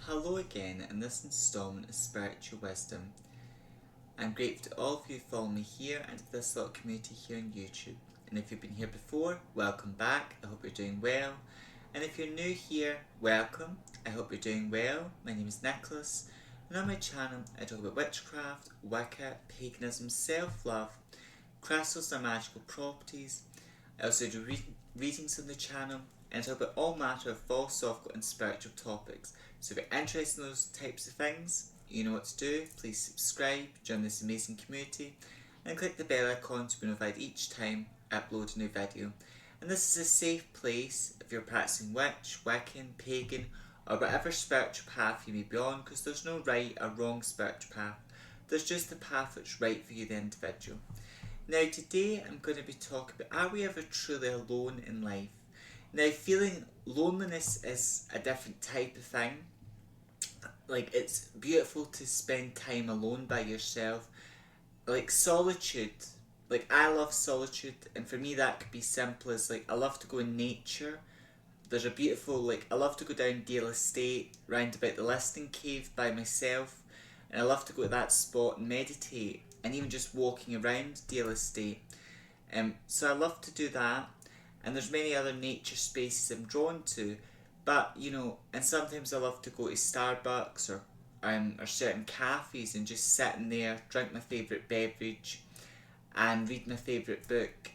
Hello again in this installment of Spiritual Wisdom. I'm grateful to all of you who follow me here and to this little community here on YouTube. And if you've been here before, welcome back. I hope you're doing well. And if you're new here, welcome. I hope you're doing well. My name is Nicholas, and on my channel I talk about witchcraft, Wicca, paganism, self-love, crystals and magical properties. I also do readings on the channel and talk about all matter of false, occult and spiritual topics. So if you're interested in those types of things, you know what to do. Please subscribe, join this amazing community, and click the bell icon to be notified each time I upload a new video. And this is a safe place if you're practicing witch, Wiccan, pagan, or whatever spiritual path you may be on, because there's no right or wrong spiritual path. There's just the path that's right for you, the individual. Now today I'm going to be talking about, are we ever truly alone in life? Now feeling loneliness is a different type of thing. Like, it's beautiful to spend time alone by yourself. Like solitude, like I love solitude, and for me that could be simple as like I love to go in nature. There's a beautiful, like, I love to go down Dale Estate, round about the Liston Cave by myself, and I love to go to that spot and meditate, and even just walking around Dale Estate. So I love to do that, and there's many other nature spaces I'm drawn to, but you know, and sometimes I love to go to Starbucks or certain cafes and just sit in there, drink my favourite beverage, and read my favourite book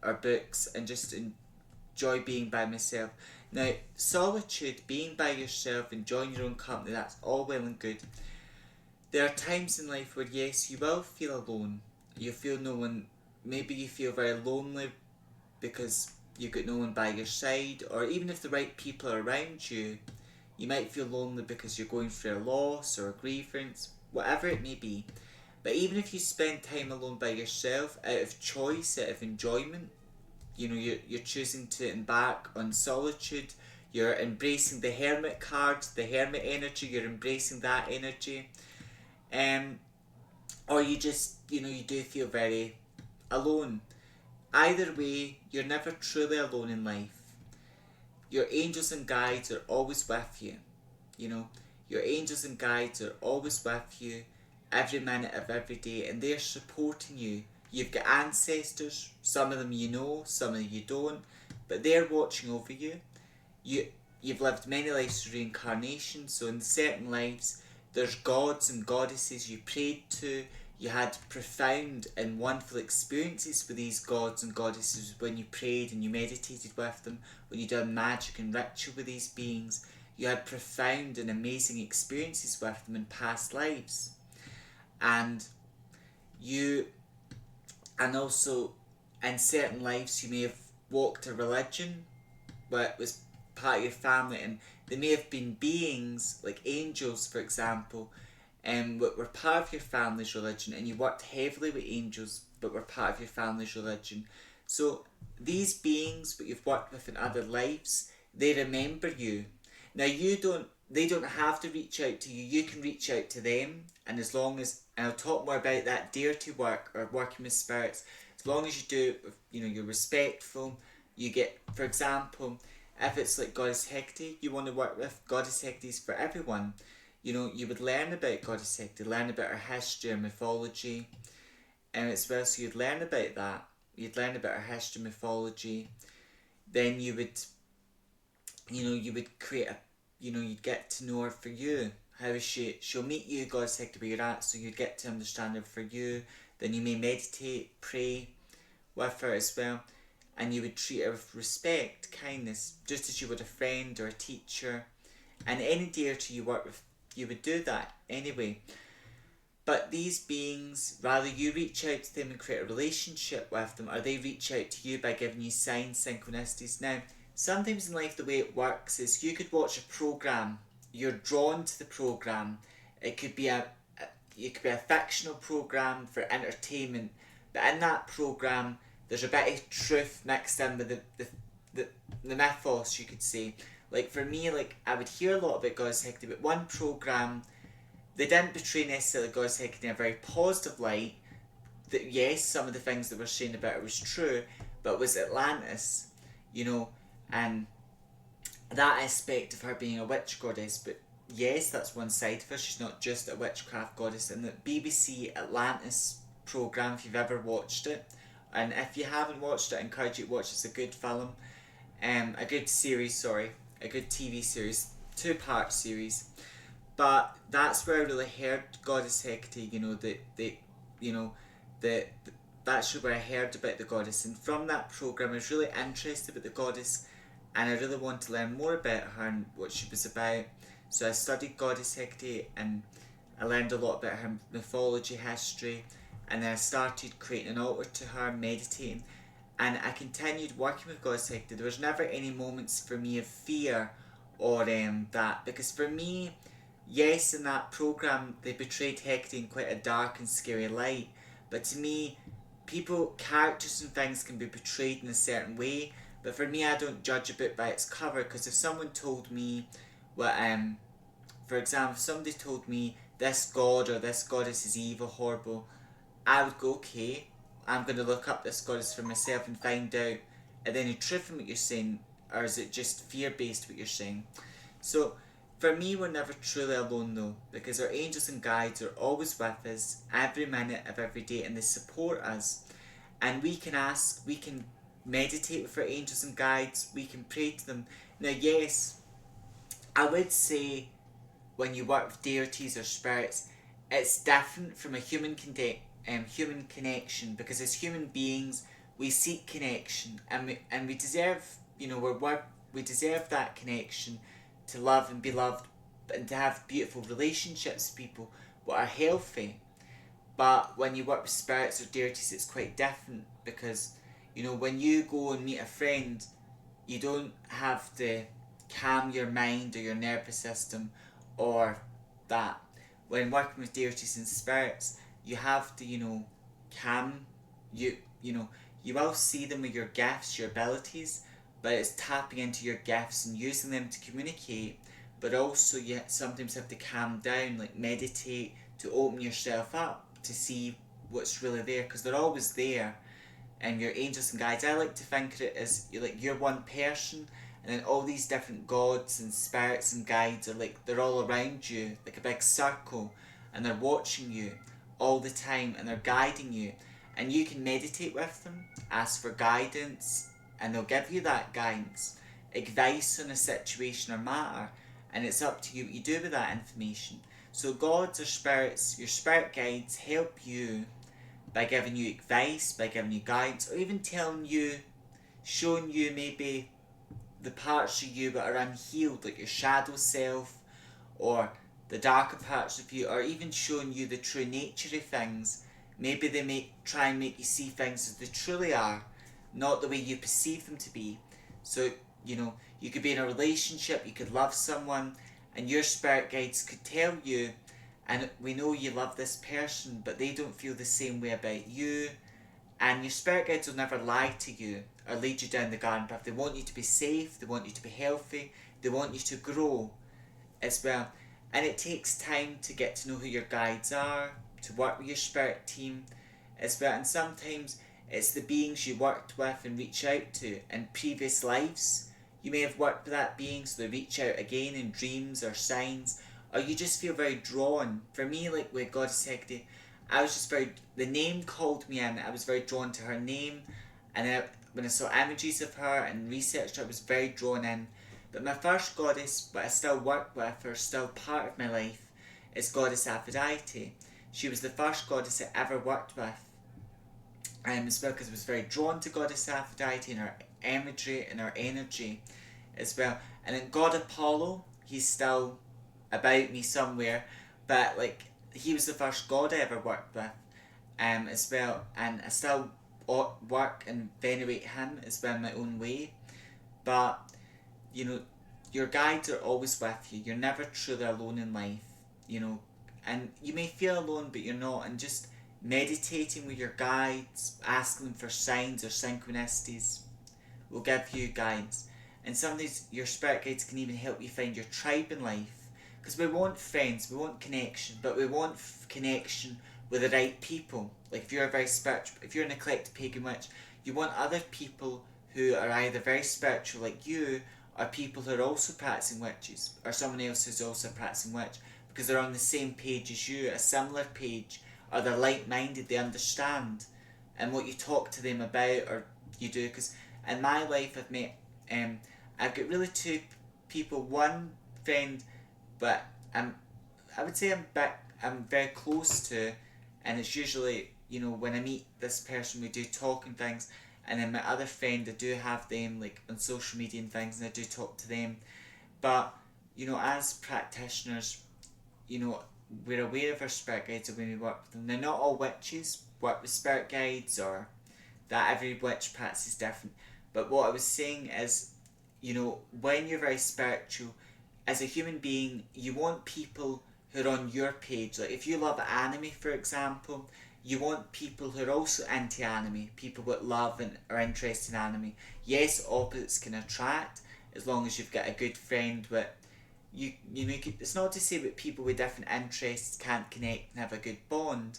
or books, and just enjoy being by myself. Now, solitude, being by yourself, enjoying your own company, that's all well and good. There are times in life where, yes, you will feel alone. You feel no one, maybe you feel very lonely because you've got no one by your side, or even if the right people are around you, you might feel lonely because you're going through a loss or a grievance, whatever it may be. But even if you spend time alone by yourself, out of choice, out of enjoyment, you know, you're choosing to embark on solitude, you're embracing the hermit card, the hermit energy, you're embracing that energy. Or you just, you know, you do feel very alone. Either way, you're never truly alone in life. Your angels and guides are always with you. You know, your angels and guides are always with you every minute of every day, and they're supporting you. You've got ancestors, some of them you know, some of them you don't, but they're watching over you. You've lived many lives of reincarnation, so in certain lives there's gods and goddesses you prayed to. You had profound and wonderful experiences with these gods and goddesses when you prayed and you meditated with them, when you did magic and ritual with these beings. You had profound and amazing experiences with them in past lives. And also in certain lives you may have walked a religion where it was part of your family, and there may have been beings like angels, for example, were part of your family's religion, and you worked heavily with angels but were part of your family's religion. So these beings that you've worked with in other lives, they remember you. Now they don't have to reach out to you, you can reach out to them, and as long as, and I'll talk more about that deity work or working with spirits, as long as you do it with, you know, you're respectful, you get, for example, if it's like Goddess Hecate you want to work with, Goddess Hecate's for everyone. You know, you would learn about Goddess Hecate, learn about her history, her mythology, and as well, so you'd learn about that. You'd learn about her history, mythology. Then you would, you know, you would create a, you know, you'd get to know her for you. How is she'll meet you, Goddess Hecate, where you're at, so you'd get to understand her for you. Then you may meditate, pray with her as well, and you would treat her with respect, kindness, just as you would a friend or a teacher. And any deity you work with, you would do that anyway. But these beings, rather you reach out to them and create a relationship with them, or they reach out to you by giving you signs, synchronicities. Now, sometimes in life the way it works is you could watch a program, you're drawn to the program. It could be it could be a fictional program for entertainment, but in that program there's a bit of truth mixed in with the mythos, you could say. Like for me, like I would hear a lot about Goddess Hecate, but one program, they didn't portray necessarily Goddess Hecate in a very positive light. That yes, some of the things that were saying about her was true, but it was Atlantis, you know, and that aspect of her being a witch goddess. But yes, that's one side of her. She's not just a witchcraft goddess. And the BBC Atlantis programme, if you've ever watched it, and if you haven't watched it, I encourage you to watch it. It's a good film, a good series, sorry, a good TV series, 2-part series. But that's where I really heard Goddess Hecate. You know, the that's where I heard about the goddess, and from that program, I was really interested about the goddess, and I really wanted to learn more about her and what she was about. So I studied Goddess Hecate, and I learned a lot about her mythology, history, and then I started creating an altar to her, meditating, and I continued working with Goddess Hecate. There was never any moments for me of fear or that, because for me, yes, in that program they portrayed Hecate in quite a dark and scary light, but to me, characters and things can be portrayed in a certain way, but for me, I don't judge a book by its cover, because if someone told me, well, for example, if somebody told me this god or this goddess is evil, horrible, I would go, okay, I'm going to look up this goddess for myself and find out, are there any truth in what you're saying, or is it just fear-based what you're saying? So, for me, we're never truly alone though, because our angels and guides are always with us every minute of every day, and they support us. And we can meditate with our angels and guides, we can pray to them. Now, yes, I would say when you work with deities or spirits, it's different from a human connection, because as human beings, we seek connection, and we deserve, we deserve that connection, to love and be loved, and to have beautiful relationships with people that are healthy. But when you work with spirits or deities, it's quite different, because when you go and meet a friend, you don't have to calm your mind or your nervous system or that. When working with deities and spirits, you have to calm you will see them with your gifts, your abilities, but it's tapping into your gifts and using them to communicate. But also you sometimes have to calm down, like meditate, to open yourself up to see what's really there, because they're always there. And your angels and guides, I like to think of it as you're one person, and then all these different gods and spirits and guides are they're all around you, like a big circle, and they're watching you all the time, and they're guiding you. And you can meditate with them, ask for guidance, and they'll give you that guidance, advice on a situation or matter, and it's up to you what you do with that information. So gods or spirits, your spirit guides, help you by giving you advice, by giving you guidance, or even showing you maybe the parts of you that are unhealed, like your shadow self, or the darker parts of you, or even showing you the true nature of things. Maybe they may try and make you see things as they truly are, not the way you perceive them to be. So, you could be in a relationship, you could love someone, and your spirit guides could tell you, and we know you love this person, but they don't feel the same way about you. And your spirit guides will never lie to you or lead you down the garden path. They want you to be safe, they want you to be healthy, they want you to grow as well. And it takes time to get to know who your guides are, to work with your spirit team as well. And sometimes it's the beings you worked with and reach out to in previous lives. You may have worked with that being, so they reach out again in dreams or signs, or you just feel very drawn. For me, like with Goddess Hecate, I was just the name called me in. I was very drawn to her name, and then when I saw images of her and researched her, I was very drawn in. But my first goddess, but I still work with her, still part of my life, is Goddess Aphrodite. She was the first goddess I ever worked with. As well, because I was very drawn to Goddess Aphrodite and her imagery and her energy as well. And then God Apollo, he's still about me somewhere, but he was the first god I ever worked with as well, and I still work and venerate him as well in my own way. But your guides are always with you. You're never truly alone in life, and you may feel alone, but you're not. And just meditating with your guides, asking them for signs or synchronicities will give you guidance. And sometimes your spirit guides can even help you find your tribe in life. Because we want friends, we want connection, but we want connection with the right people. Like if you're a very spiritual, if you're an eclectic pagan witch, you want other people who are either very spiritual like you, are people who are also practicing witches, or someone else who's also a practicing witch, because they're on the same page as you, a similar page, or they're like-minded, they understand, and what you talk to them about, or you do. Because in my life I've met, I've got really two people, one friend, but I would say I'm very close to, and it's usually, when I meet this person we do talk and things, and then my other friend, I do have them like on social media and things, and I do talk to them. But as practitioners, we're aware of our spirit guides when we work with them. Now, not all witches work with spirit guides, or that every witch practice is different. But what I was saying is, when you're very spiritual, as a human being, you want people who are on your page. Like if you love anime, for example, you want people who are also into anime, people that love and are interested in anime. Yes, opposites can attract, as long as you've got a good friend with it's not to say that people with different interests can't connect and have a good bond,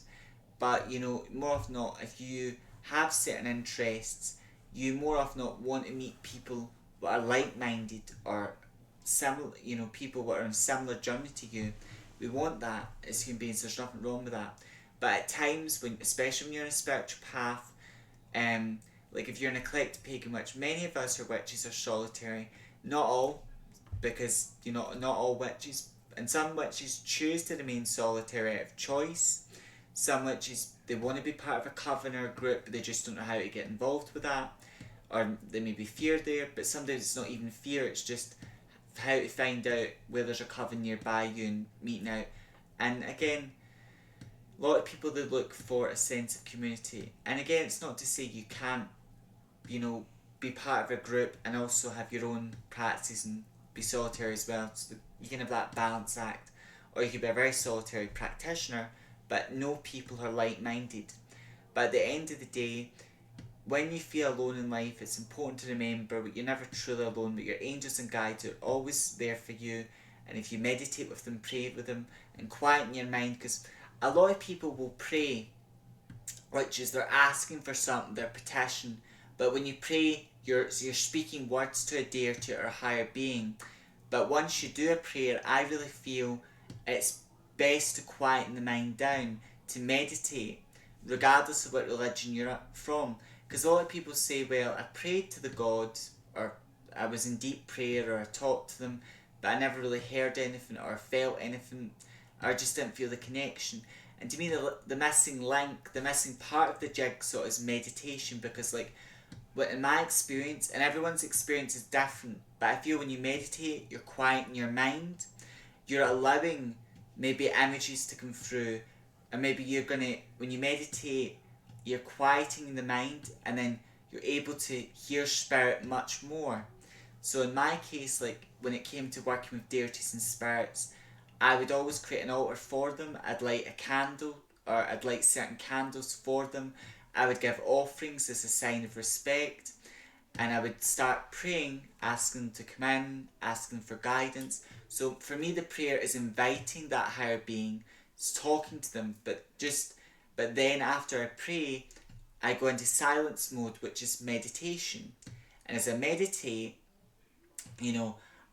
but more often not, if you have certain interests, you more often not want to meet people that are like-minded, or similar, people that are on a similar journey to you. We want that as human beings, there's nothing wrong with that. But at times, especially when you're on a spiritual path, like if you're an eclectic pagan witch, many of us who are witches are solitary. Not all, because not all witches, and some witches choose to remain solitary out of choice. Some witches, they want to be part of a coven or a group, but they just don't know how to get involved with that, or there may be fear there. But sometimes it's not even fear, it's just how to find out where there's a coven nearby you and meeting out. And again, a lot of people, they look for a sense of community. And again, it's not to say you can't, be part of a group and also have your own practices and be solitary as well. So you can have that balance act. Or you could be a very solitary practitioner, but know people who are like-minded. But at the end of the day, when you feel alone in life, it's important to remember that you're never truly alone, but your angels and guides are always there for you. And if you meditate with them, pray with them, and quieten your mind, because a lot of people will pray, which is they're asking for something, they're petition, but when you pray, you're speaking words to a deity or a higher being. But once you do a prayer, I really feel it's best to quieten the mind down, to meditate, regardless of what religion you're from. Because a lot of people say, well, I prayed to the gods, or I was in deep prayer, or I talked to them, but I never really heard anything or felt anything, or I just didn't feel the connection. And to me, the missing link, the missing part of the jigsaw is meditation, because in my experience, and everyone's experience is different, but I feel when you meditate, you're quieting your mind, you're allowing maybe images to come through, and maybe when you meditate, you're quieting the mind, and then you're able to hear spirit much more. So in my case, when it came to working with deities and spirits, I would always create an altar for them. I'd light a candle, or I'd light certain candles for them. I would give offerings as a sign of respect, and I would start praying, asking them to come in, asking for guidance. So for me, the prayer is inviting that higher being, it's talking to them, but then after I pray, I go into silence mode, which is meditation. And as I meditate,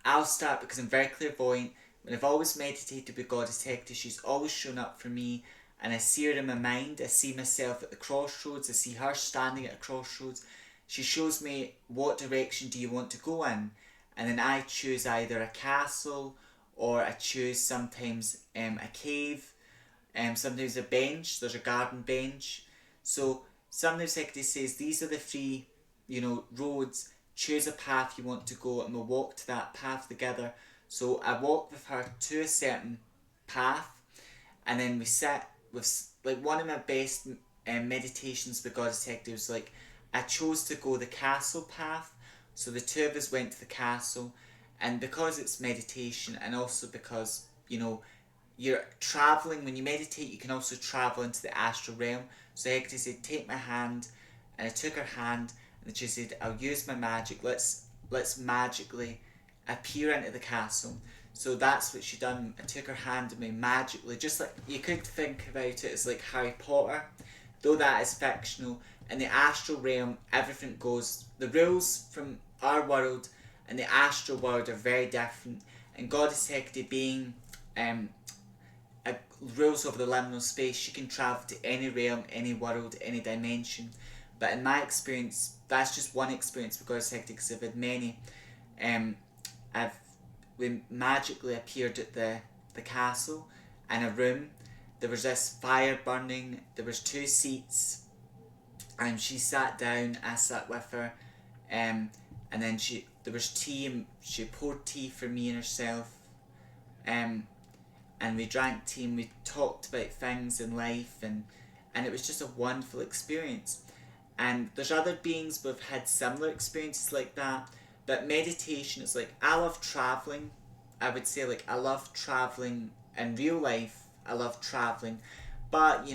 I'll start, because I'm very clairvoyant, when I've always meditated with Goddess Hecate, she's always shown up for me, and I see her in my mind. I see myself at the crossroads, I see her standing at a crossroads. She shows me, what direction do you want to go in? And then I choose either a castle, or I choose sometimes a cave, sometimes a bench, there's a garden bench. So sometimes Hecate says, these are the three, roads, choose a path you want to go, and we'll walk to that path together. So I walk with her to a certain path, and then we sit with, one of my best meditations with Goddess Hecate was I chose to go the castle path. So the two of us went to the castle, and because it's meditation, and also because, you're travelling, when you meditate, you can also travel into the astral realm. So Hecate said, take my hand, and I took her hand, and she said, I'll use my magic, let's magically appear into the castle. So that's what she done. I took her hand and we magically, just like, you could think about it as like Harry Potter, though that is fictional. In the astral realm, everything goes, the rules from our world and the astral world are very different. And Goddess Hecate being rules over the liminal space, she can travel to any realm, any world, any dimension. But in my experience, that's just one experience with Goddess Hecate, because I've had many. We magically appeared at the castle in a room. There was this fire burning, there was 2 seats, and she sat down, I sat with her, and then there was tea, and she poured tea for me and herself, and we drank tea and we talked about things in life, and it was just a wonderful experience. And there's other beings who've had similar experiences like that, but meditation is like, I love travelling. I would say, like, I love travelling in real life, I love travelling, but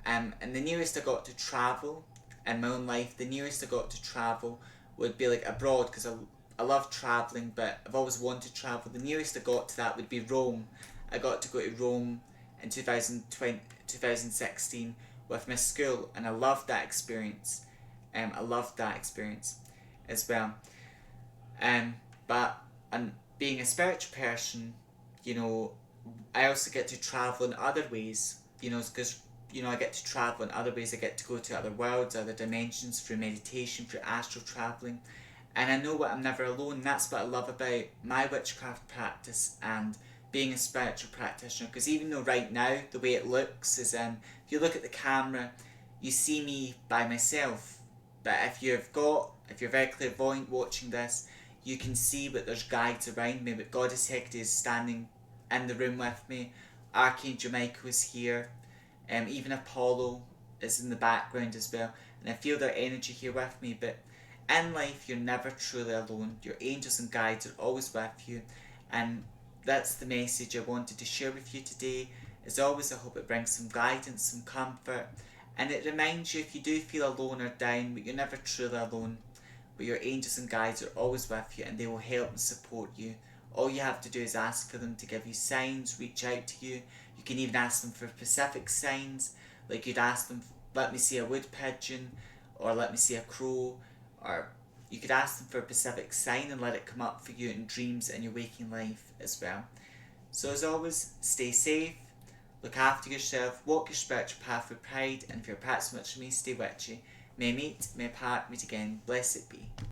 and the nearest I got to travel in my own life, the nearest I got to travel would be like abroad, because I love travelling, but I've always wanted to travel. The nearest I got to that would be Rome. I got to go to Rome in 2016 with my school, and I loved that experience. I loved that experience as well. But being a spiritual person, I also get to travel in other ways, because I get to travel in other ways. I get to go to other worlds, other dimensions through meditation, through astral travelling. And I know I'm never alone. That's what I love about my witchcraft practice and being a spiritual practitioner. Because even though right now the way it looks is, if you look at the camera, you see me by myself. But if you're very clairvoyant watching this, you can see that there's guides around me. But Goddess Hecate is standing in the room with me. Archangel Michael is here. Even Apollo is in the background as well. And I feel their energy here with me. But in life, you're never truly alone. Your angels and guides are always with you. And that's the message I wanted to share with you today. As always, I hope it brings some guidance, some comfort. And it reminds you, if you do feel alone or down, but you're never truly alone. But your angels and guides are always with you, and they will help and support you. All you have to do is ask for them to give you signs, reach out to you. You can even ask them for specific signs, like you'd ask them, let me see a wood pigeon, or let me see a crow, or you could ask them for a specific sign and let it come up for you in dreams in your waking life as well. So as always, stay safe, look after yourself, walk your spiritual path with pride, and if you're practicing much for me, stay witchy. May meet, may part, meet again, blessed be.